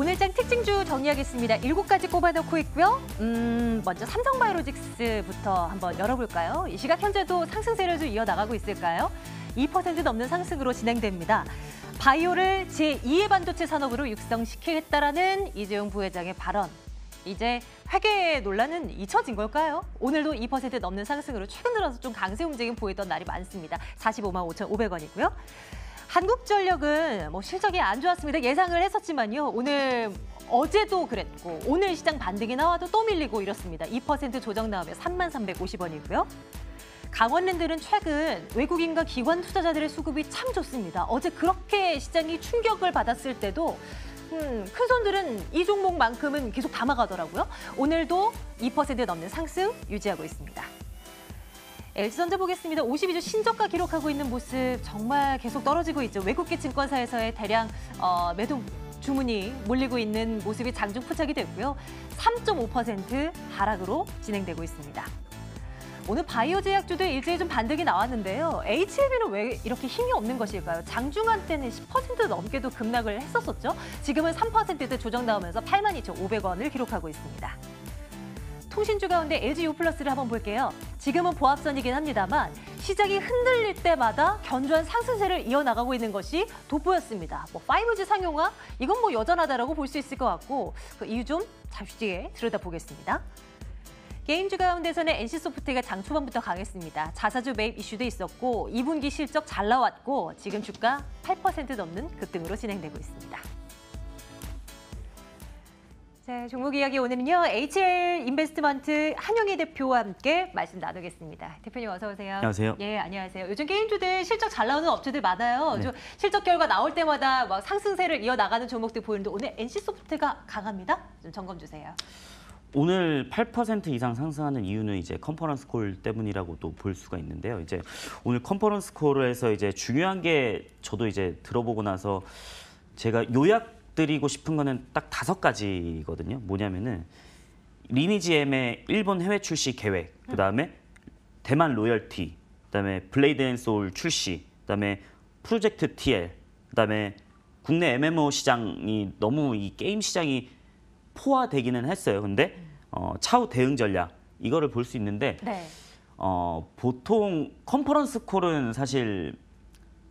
오늘 장 특징주 정리하겠습니다. 7가지 꼽아놓고 있고요. 먼저 삼성바이오로직스부터 한번 열어볼까요? 이 시각 현재도 상승세를 좀 이어나가고 있을까요? 2% 넘는 상승으로 진행됩니다. 바이오를 제2의 반도체 산업으로 육성시키겠다라는 이재용 부회장의 발언. 이제 회계 논란은 잊혀진 걸까요? 오늘도 2% 넘는 상승으로 최근 들어서 좀 강세 움직임 보이던 날이 많습니다. 45만 5,500원이고요. 한국전력은 실적이 안 좋았습니다. 예상을 했었지만요. 어제도 그랬고 오늘 시장 반등이 나와도 또 밀리고 이렇습니다. 2% 조정 나오면 3350원이고요. 강원랜드는 최근 외국인과 기관 투자자들의 수급이 참 좋습니다. 어제 그렇게 시장이 충격을 받았을 때도 큰 손들은 이 종목만큼은 계속 담아가더라고요. 오늘도 2% 넘는 상승 유지하고 있습니다. LG전자 보겠습니다. 52주 신저가 기록하고 있는 모습 정말 계속 떨어지고 있죠. 외국계 증권사에서의 대량 매도 주문이 몰리고 있는 모습이 장중 포착이 됐고요. 3.5% 하락으로 진행되고 있습니다. 오늘 바이오 제약주도 일제히 좀 반등이 나왔는데요. HLB는 왜 이렇게 힘이 없는 것일까요? 장중한 때는 10% 넘게도 급락을 했었었죠. 지금은 3%대 조정 나오면서 82,500원을 기록하고 있습니다. 통신주 가운데 LG유플러스를 한번 볼게요. 지금은 보합선이긴 합니다만 시장이 흔들릴 때마다 견조한 상승세를 이어나가고 있는 것이 돋보였습니다. 5G 상용화? 이건 여전하다라고 볼 수 있을 것 같고 그 이유 좀 잠시 뒤에 들여다보겠습니다. 게임주 가운데서는 NC소프트가 장 초반부터 강했습니다. 자사주 매입 이슈도 있었고 2분기 실적 잘 나왔고 지금 주가 8% 넘는 급등으로 진행되고 있습니다. 자, 종목 이야기 오늘은요. HL인베스트먼트 한영희 대표와 함께 말씀 나누겠습니다. 대표님 어서 오세요. 안녕하세요. 예, 안녕하세요. 요즘 게임주들 실적 잘 나오는 업체들 많아요. 네. 실적 결과 나올 때마다 막 상승세를 이어나가는 종목들 보이는데 오늘 NC소프트가 강합니다. 좀 점검 주세요. 오늘 8% 이상 상승하는 이유는 이제 컨퍼런스 콜 때문이라고도 볼 수가 있는데요. 이제 오늘 컨퍼런스 콜에서 이제 중요한 게 저도 이제 들어보고 나서 제가 요약드리고 싶은 거는 딱 5가지거든요. 뭐냐면은 리니지 M의 일본 해외 출시 계획, 그다음에 대만 로열티, 그다음에 블레이드 앤 소울 출시, 그다음에 프로젝트 TL, 그다음에 국내 MMO 시장이 너무 이 게임 시장이 포화되기는 했어요. 근데 차후 대응 전략 이거를 볼 수 있는데 네. 보통 컨퍼런스 콜은 사실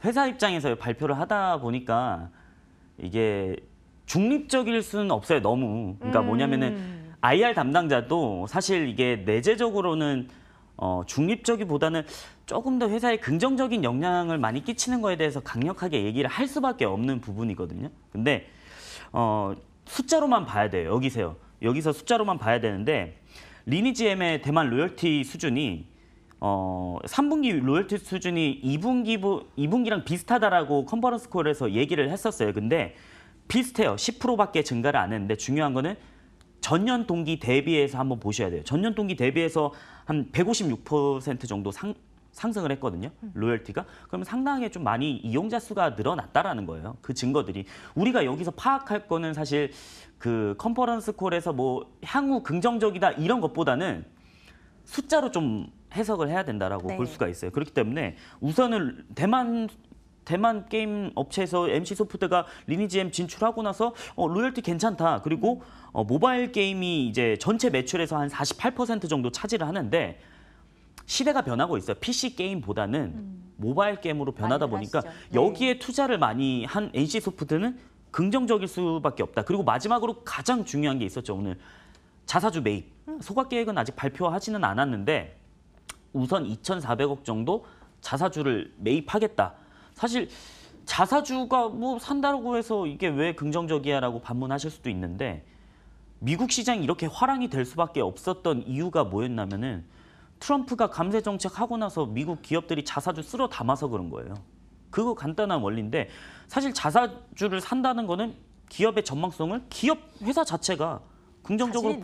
회사 입장에서 발표를 하다 보니까 이게 중립적일 수는 없어요. 너무. 그러니까 뭐냐면은 IR 담당자도 사실 이게 내재적으로는 중립적이보다는 조금 더 회사에 긍정적인 영향을 많이 끼치는 거에 대해서 강력하게 얘기를 할 수밖에 없는 부분이거든요. 근데 숫자로만 봐야 돼요. 여기서 숫자로만 봐야 되는데 리니지 M의 대만 로열티 수준이 3분기 로열티 수준이 2분기랑 비슷하다라고 컨퍼런스 콜에서 얘기를 했었어요. 근데 비슷해요. 10%밖에 증가를 안 했는데 중요한 거는 전년 동기 대비해서 한번 보셔야 돼요. 전년 동기 대비해서 한 156% 정도 상승을 했거든요. 로열티가. 그러면 상당하게 좀 많이 이용자 수가 늘어났다라는 거예요. 그 증거들이. 우리가 여기서 파악할 거는 사실 그 컨퍼런스 콜에서 향후 긍정적이다 이런 것보다는 숫자로 좀 해석을 해야 된다라고 네. 볼 수가 있어요. 그렇기 때문에 우선은 대만 게임 업체에서 NC소프트가 리니지 M 진출하고 나서 로열티 괜찮다. 그리고 모바일 게임이 이제 전체 매출에서 한 48% 정도 차지를 하는데 시대가 변하고 있어요. PC 게임보다는 모바일 게임으로 변하다 보니까 네. 여기에 투자를 많이 한 NC소프트는 긍정적일 수밖에 없다. 그리고 마지막으로 가장 중요한 게 있었죠. 오늘 자사주 매입. 소각 계획은 아직 발표하지는 않았는데 우선 2,400억 정도 자사주를 매입하겠다. 사실 자사주가 산다고 해서 이게 왜 긍정적이야라고 반문하실 수도 있는데 미국 시장이 이렇게 화랑이 될 수밖에 없었던 이유가 뭐였냐면은 트럼프가 감세 정책하고 나서 미국 기업들이 자사주 쓸어 담아서 그런 거예요. 그거 간단한 원리인데 사실 자사주를 산다는 거는 기업의 전망성을 회사 자체가 긍정적으로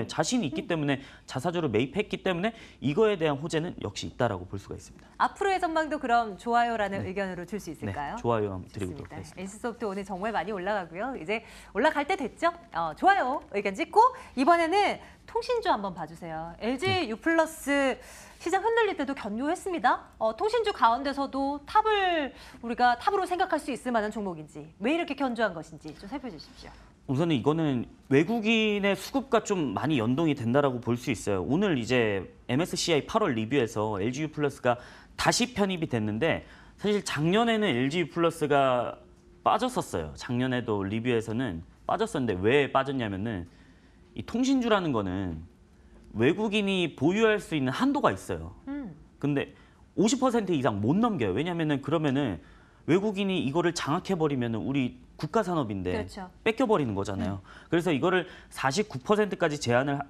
자신이 있기 때문에 자사주를 매입했기 때문에 이거에 대한 호재는 역시 있다라고 볼 수가 있습니다. 앞으로의 전망도 그럼 좋아요라는 의견으로 줄 수 있을까요? 네, 좋아요 드리도록 하겠습니다. NC소프트 오늘 정말 많이 올라가고요. 이제 올라갈 때 됐죠? 좋아요 의견 찍고 이번에는 통신주 한번 봐주세요. LG유플러스 시장 흔들릴 때도 견조했습니다. 통신주 가운데서도 우리가 탑으로 생각할 수 있을 만한 종목인지 왜 이렇게 견조한 것인지 좀 살펴주십시오. 우선은 이거는 외국인의 수급과 좀 많이 연동이 된다라고 볼 수 있어요. 오늘 이제 MSCI 8월 리뷰에서 LGU 플러스가 다시 편입이 됐는데 사실 작년에는 LGU 플러스가 빠졌었어요. 작년에도 리뷰에서는 빠졌었는데 왜 빠졌냐면은 이 통신주라는 거는 외국인이 보유할 수 있는 한도가 있어요. 근데 50% 이상 못 넘겨요. 왜냐면은 그러면은 외국인이 이거를 장악해버리면은 우리 국가 산업인데 그렇죠. 뺏겨버리는 거잖아요. 그래서 이거를 49%까지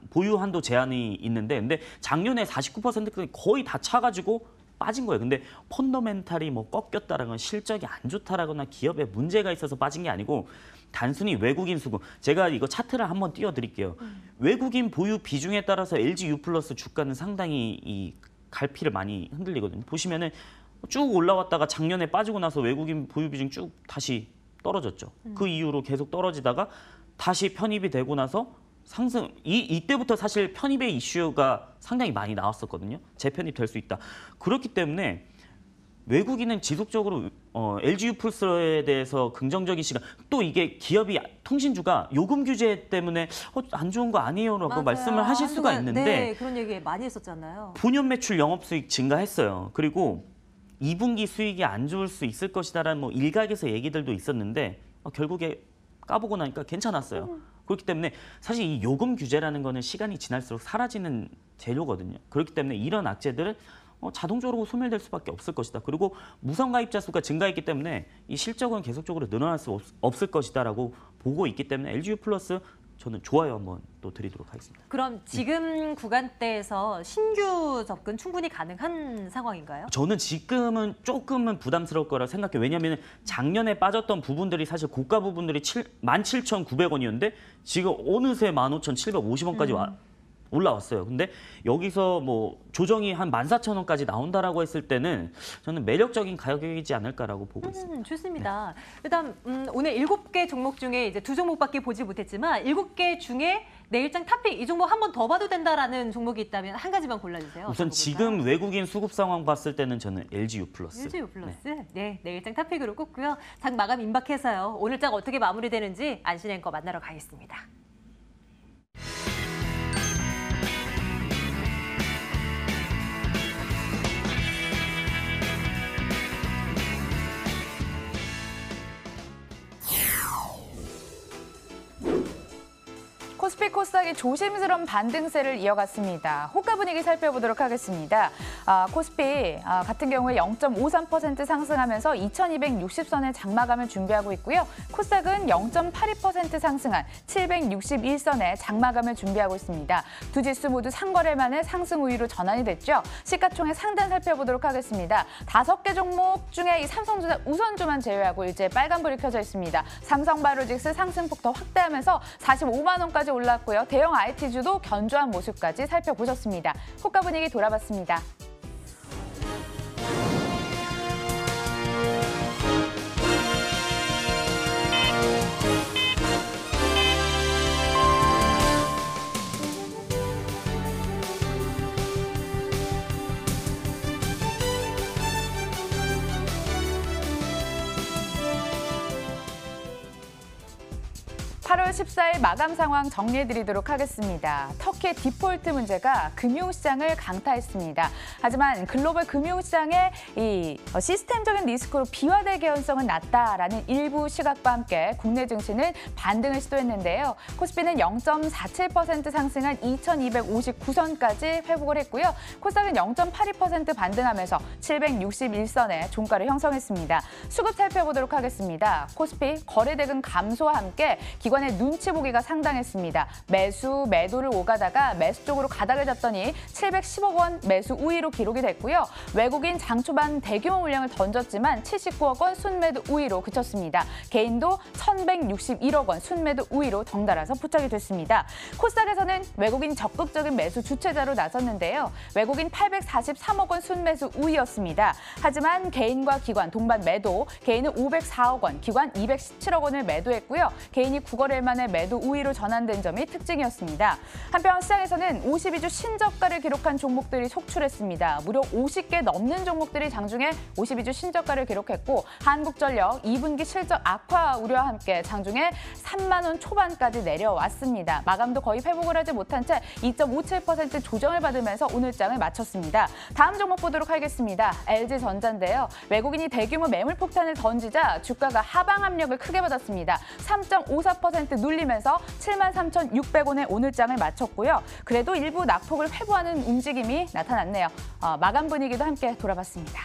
보유 한도 제한이 있는데, 근데 작년에 49%까지 거의 다 차가지고 빠진 거예요. 근데 펀더멘탈이 뭐 꺾였다라거나 실적이 안 좋다라거나 기업에 문제가 있어서 빠진 게 아니고 단순히 외국인 수급. 제가 이거 차트를 한번 띄워드릴게요. 외국인 보유 비중에 따라서 LGU 플러스 주가는 상당히 이 갈피를 많이 흔들리거든요. 보시면은 쭉 올라왔다가 작년에 빠지고 나서 외국인 보유 비중 쭉 다시 떨어졌죠. 그 이후로 계속 떨어지다가 다시 편입이 되고 나서 상승. 이때부터 사실 편입의 이슈가 상당히 많이 나왔었거든요. 재편입 될 수 있다. 그렇기 때문에 외국인은 지속적으로 LGU 플러스에 대해서 긍정적인 시각. 또 이게 기업이 통신주가 요금 규제 때문에 안 좋은 거 아니에요라고 맞아요. 말씀을 하실 수가 있는데 네, 그런 얘기 많이 했었잖아요. 본연 매출 영업수익 증가했어요. 그리고 2분기 수익이 안 좋을 수 있을 것이다라는 뭐 일각에서 얘기들도 있었는데 결국에 까보고 나니까 괜찮았어요. 그렇기 때문에 사실 이 요금 규제라는 거는 시간이 지날수록 사라지는 재료거든요. 그렇기 때문에 이런 악재들은 자동적으로 소멸될 수밖에 없을 것이다. 그리고 무선 가입자 수가 증가했기 때문에 이 실적은 계속적으로 늘어날 수 없을 것이다라고 보고 있기 때문에 LGU 플러스 저는 좋아요 한번 또 드리도록 하겠습니다. 그럼 지금 구간대에서 신규 접근 충분히 가능한 상황인가요? 저는 지금은 조금은 부담스러울 거라 생각해요. 왜냐하면 작년에 빠졌던 부분들이 사실 고가 부분들이 17,900원이었는데 지금 어느새 15,750원까지 올라왔어요. 근데 여기서 뭐 조정이 한 14,000원까지 나온다라고 했을 때는 저는 매력적인 가격이지 않을까라고 보고 있습니다. 좋습니다. 일단 오늘 7개 종목 중에 이제 2종목밖에 보지 못했지만 7개 중에 내일장 탑픽 이 종목 한 번 더 봐도 된다라는 종목이 있다면 한 가지만 골라주세요. 우선 지금 외국인 수급 상황 봤을 때는 저는 LGU 플러스. LGU 플러스. 네, 내일장 탑픽으로 꼽고요. 장 마감 임박해서요. 오늘 장 어떻게 마무리되는지 안신 앵커 만나러 가겠습니다. 코스피 코스닥이 조심스러운 반등세를 이어갔습니다. 호가 분위기 살펴보도록 하겠습니다. 코스피 같은 경우에 0.53% 상승하면서 2260선의 장마감을 준비하고 있고요. 코스닥은 0.82% 상승한 761선의 장마감을 준비하고 있습니다. 두 지수 모두 상거래 만에 상승 우위로 전환이 됐죠. 시가총액 상단 살펴보도록 하겠습니다. 5개 종목 중에 이 삼성전자 우선주만 제외하고 일제 빨간불이 켜져 있습니다. 삼성바이오로직스 상승폭 더 확대하면서 45만 원까지 올랐고요. 대형 IT주도 견조한 모습까지 살펴보셨습니다. 호가 분위기 돌아봤습니다. (8월 14일) 마감 상황 정리해드리도록 하겠습니다. 터키의 디폴트 문제가 금융시장을 강타했습니다. 하지만 글로벌 금융시장의 이 시스템적인 리스크로 비화될 개연성은 낮다라는 일부 시각과 함께 국내 증시는 반등을 시도했는데요. 코스피는 0.47% 상승한 2259선까지 회복을 했고요. 코스닥은 0.82% 반등하면서 761선의 종가를 형성했습니다. 수급 살펴보도록 하겠습니다. 코스피 거래대금 감소와 함께 기관의 눈치 보기가 상당했습니다. 매도를 오가다가 매수 쪽으로 가닥을 잡더니 710억 원 매수 우위로 기록이 됐고요. 외국인 장 초반 대규모 물량을 던졌지만 79억 원 순매도 우위로 그쳤습니다. 개인도 1161억 원 순매도 우위로 덩달아서 포착이 됐습니다. 코스닥에서는 외국인 적극적인 매수 주체자로 나섰는데요. 외국인 843억 원 순매수 우위였습니다. 하지만 개인과 기관 동반 매도, 개인은 504억 원, 기관 217억 원을 매도했고요. 개인이 9거래일 만에 매도 우위로 전환된 점이 특징이었습니다. 한편 앞서 시장에서는 52주 신저가를 기록한 종목들이 속출했습니다. 무려 50개 넘는 종목들이 장중에 52주 신저가를 기록했고 한국전력 2분기 실적 악화 우려와 함께 장중에 3만 원 초반까지 내려왔습니다. 마감도 거의 회복을 하지 못한 채 2.57% 조정을 받으면서 오늘 장을 마쳤습니다. 다음 종목 보도록 하겠습니다. LG전자인데요. 외국인이 대규모 매물 폭탄을 던지자 주가가 하방 압력을 크게 받았습니다. 3.54% 눌리면서 73,600원에 오늘 장을 마쳤고요. 그래도 일부 낙폭을 회복하는 움직임이 나타났네요. 마감 분위기도 함께 돌아봤습니다.